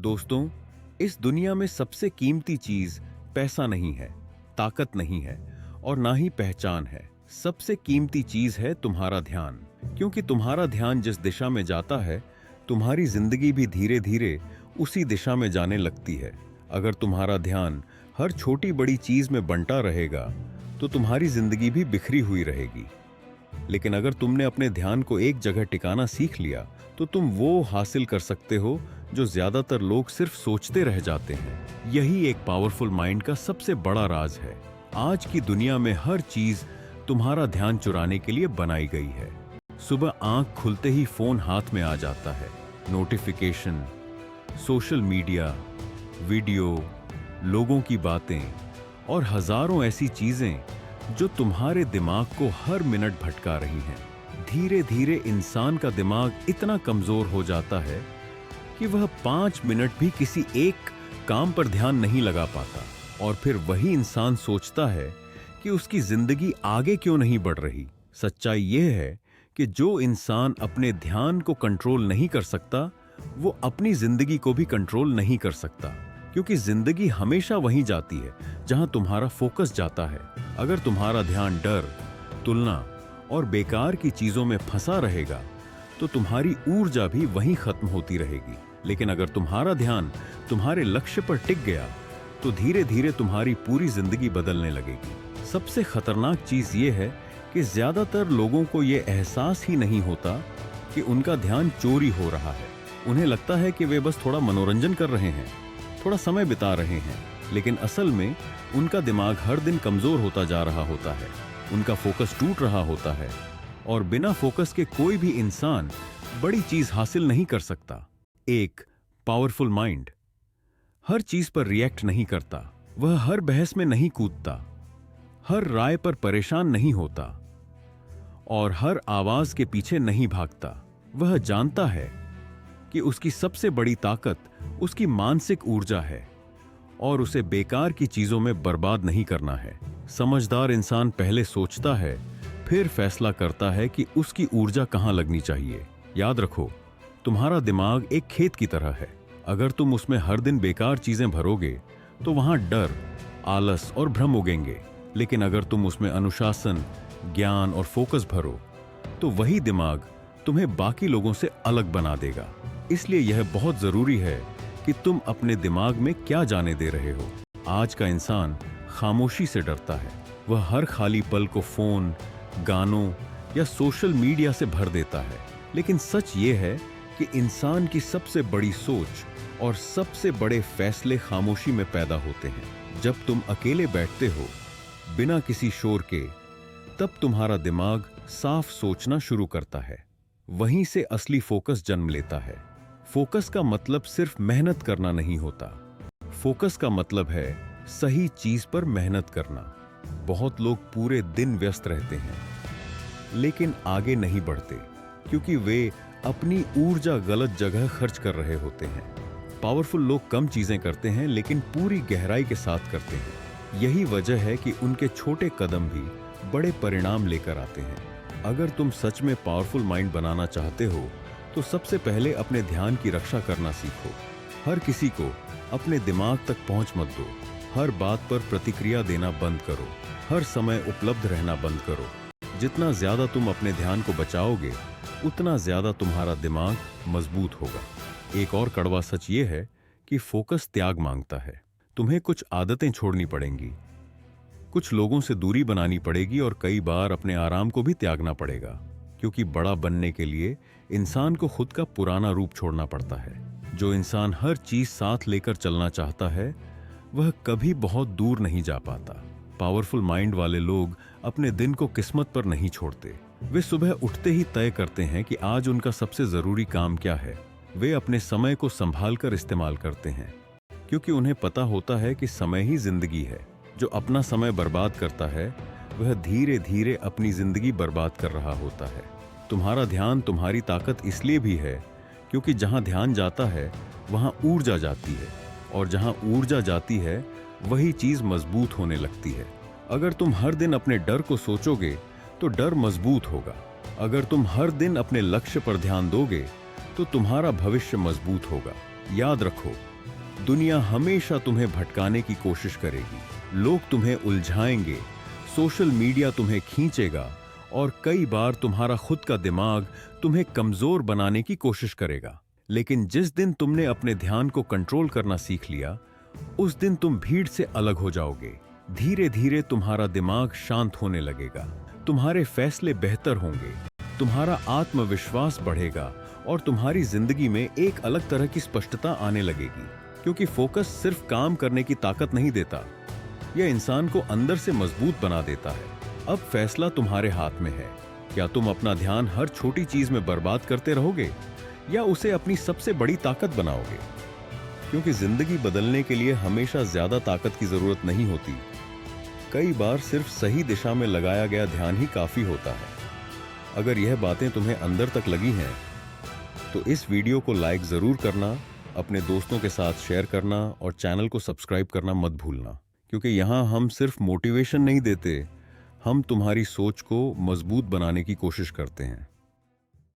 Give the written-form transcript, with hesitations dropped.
दोस्तों, इस दुनिया में सबसे कीमती चीज पैसा नहीं है, ताकत नहीं है और ना ही पहचान है। सबसे कीमती चीज है तुम्हारा ध्यान, क्योंकि तुम्हारा ध्यान जिस दिशा में जाता है, तुम्हारी जिंदगी भी धीरे धीरे उसी दिशा में जाने लगती है। अगर तुम्हारा ध्यान हर छोटी बड़ी चीज में बंटा रहेगा, तो तुम्हारी जिंदगी भी बिखरी हुई रहेगी। लेकिन अगर तुमने अपने ध्यान को एक जगह टिकाना सीख लिया, तो तुम वो हासिल कर सकते हो जो ज्यादातर लोग सिर्फ सोचते रह जाते हैं। यही एक पावरफुल माइंड का सबसे बड़ा राज है। आज की दुनिया में हर चीज तुम्हारा ध्यान चुराने के लिए बनाई गई है। सुबह आंख खुलते ही फोन हाथ में आ जाता है। नोटिफिकेशन, सोशल मीडिया, वीडियो, लोगों की बातें और हजारों ऐसी चीजें जो तुम्हारे दिमाग को हर मिनट भटका रही हैं। धीरे धीरे इंसान का दिमाग इतना कमजोर हो जाता है कि वह 5 मिनट भी किसी एक काम पर ध्यान नहीं लगा पाता। और फिर वही इंसान सोचता है कि उसकी जिंदगी आगे क्यों नहीं बढ़ रही। सच्चाई यह है कि जो इंसान अपने ध्यान को कंट्रोल नहीं कर सकता, वो अपनी जिंदगी को भी कंट्रोल नहीं कर सकता, क्योंकि जिंदगी हमेशा वहीं जाती है जहां तुम्हारा फोकस जाता है। अगर तुम्हारा ध्यान डर, तुलना और बेकार की चीजों में फंसा रहेगा, तो तुम्हारी ऊर्जा भी वहीं खत्म होती रहेगी। लेकिन अगर तुम्हारा ध्यान तुम्हारे लक्ष्य पर टिक गया, तो धीरे धीरे तुम्हारी पूरी जिंदगी बदलने लगेगी। सबसे खतरनाक चीज यह है कि ज्यादातर लोगों को यह एहसास ही नहीं होता कि उनका ध्यान चोरी हो रहा है। उन्हें लगता है कि वे बस थोड़ा मनोरंजन कर रहे हैं, थोड़ा समय बिता रहे हैं, लेकिन असल में उनका दिमाग हर दिन कमजोर होता जा रहा होता है। उनका फोकस टूट रहा होता है और बिना फोकस के कोई भी इंसान बड़ी चीज हासिल नहीं कर सकता। एक पावरफुल माइंड हर चीज पर रिएक्ट नहीं करता। वह हर बहस में नहीं कूदता, हर राय पर परेशान नहीं होता और हर आवाज के पीछे नहीं भागता। वह जानता है कि उसकी सबसे बड़ी ताकत उसकी मानसिक ऊर्जा है और उसे बेकार की चीजों में बर्बाद नहीं करना है। समझदार इंसान पहले सोचता है, फिर फैसला करता है कि उसकी ऊर्जा कहां लगनी चाहिए। याद रखो, तुम्हारा दिमाग एक खेत की तरह है। अगर तुम उसमें हर दिन बेकार चीजें भरोगे, तो वहां डर, आलस और भ्रम उगेंगे। लेकिन अगर तुम उसमें अनुशासन, ज्ञान और फोकस भरो, तो वही दिमाग तुम्हें बाकी लोगों से अलग बना देगा। इसलिए यह बहुत जरूरी है कि तुम अपने दिमाग में क्या जाने दे रहे हो। आज का इंसान खामोशी से डरता है। वह हर खाली पल को फोन, गानों या सोशल मीडिया से भर देता है। लेकिन सच ये है कि इंसान की सबसे बड़ी सोच और सबसे बड़े फैसले खामोशी में पैदा होते हैं। जब तुम अकेले बैठते हो, बिना किसी शोर के, तब तुम्हारा दिमाग साफ सोचना शुरू करता है। वहीं से असली फोकस जन्म लेता है। फोकस का मतलब सिर्फ मेहनत करना नहीं होता। फोकस का मतलब है सही चीज पर मेहनत करना। बहुत लोग पूरे दिन व्यस्त रहते हैं, लेकिन आगे नहीं बढ़ते, क्योंकि वे अपनी ऊर्जा गलत जगह खर्च कर रहे होते हैं। पावरफुल लोग कम चीजें करते हैं, लेकिन पूरी गहराई के साथ करते हैं। यही वजह है कि उनके छोटे कदम भी बड़े परिणाम लेकर आते हैं। अगर तुम सच में पावरफुल माइंड बनाना चाहते हो, तो सबसे पहले अपने ध्यान की रक्षा करना सीखो। हर किसी को अपने दिमाग तक पहुंच मत दो। हर बात पर प्रतिक्रिया देना बंद करो। हर समय उपलब्ध रहना बंद करो। जितना ज्यादा तुम अपने ध्यान को बचाओगे, उतना ज्यादा तुम्हारा दिमाग मजबूत होगा। एक और कड़वा सच ये है कि फोकस त्याग मांगता है। तुम्हें कुछ आदतें छोड़नी पड़ेंगी, कुछ लोगों से दूरी बनानी पड़ेगी और कई बार अपने आराम को भी त्यागना पड़ेगा, क्योंकि बड़ा बनने के लिए इंसान को खुद का पुराना रूप छोड़ना पड़ता है। जो इंसान हर चीज साथ लेकर चलना चाहता है, वह कभी बहुत दूर नहीं जा पाता। पावरफुल माइंड वाले लोग अपने दिन को किस्मत पर नहीं छोड़ते। वे सुबह उठते ही तय करते हैं कि आज उनका सबसे जरूरी काम क्या है। वे अपने समय को संभाल कर इस्तेमाल करते हैं, क्योंकि उन्हें पता होता है कि समय ही जिंदगी है। जो अपना समय बर्बाद करता है, वह धीरे धीरे अपनी जिंदगी बर्बाद कर रहा होता है। तुम्हारा ध्यान तुम्हारी ताकत इसलिए भी है, क्योंकि जहां ध्यान जाता है, वहां ऊर्जा जाती है, और जहां ऊर्जा जाती है, वही चीज मजबूत होने लगती है। अगर तुम हर दिन अपने डर को सोचोगे, तो डर मजबूत होगा। अगर तुम हर दिन अपने लक्ष्य पर ध्यान दोगे, तो तुम्हारा भविष्य मजबूत होगा। याद रखो, दुनिया हमेशा तुम्हें भटकाने की कोशिश करेगी। लोग तुम्हें उलझाएंगे, सोशल मीडिया तुम्हें खींचेगा और कई बार तुम्हारा खुद का दिमाग तुम्हें कमजोर बनाने की कोशिश करेगा। लेकिन जिस दिन तुमने अपने ध्यान को कंट्रोल करना सीख लिया, उस दिन तुम भीड़ से अलग हो जाओगे। धीरे धीरे तुम्हारा दिमाग शांत होने लगेगा, तुम्हारे फैसले बेहतर होंगे, तुम्हारा आत्मविश्वास बढ़ेगा और तुम्हारी जिंदगी में एक अलग तरह की स्पष्टता आने लगेगी। क्योंकि फोकस सिर्फ काम करने की ताकत नहीं देता, यह इंसान को अंदर से मजबूत बना देता है। अब फैसला तुम्हारे हाथ में है। क्या तुम अपना ध्यान हर छोटी चीज में बर्बाद करते रहोगे या उसे अपनी सबसे बड़ी ताकत बनाओगे? क्योंकि जिंदगी बदलने के लिए हमेशा ज्यादा ताकत की जरूरत नहीं होती। कई बार सिर्फ सही दिशा में लगाया गया ध्यान ही काफी होता है। अगर यह बातें तुम्हें अंदर तक लगी हैं, तो इस वीडियो को लाइक जरूर करना, अपने दोस्तों के साथ शेयर करना और चैनल को सब्सक्राइब करना मत भूलना। क्योंकि यहाँ हम सिर्फ मोटिवेशन नहीं देते, हम तुम्हारी सोच को मजबूत बनाने की कोशिश करते हैं।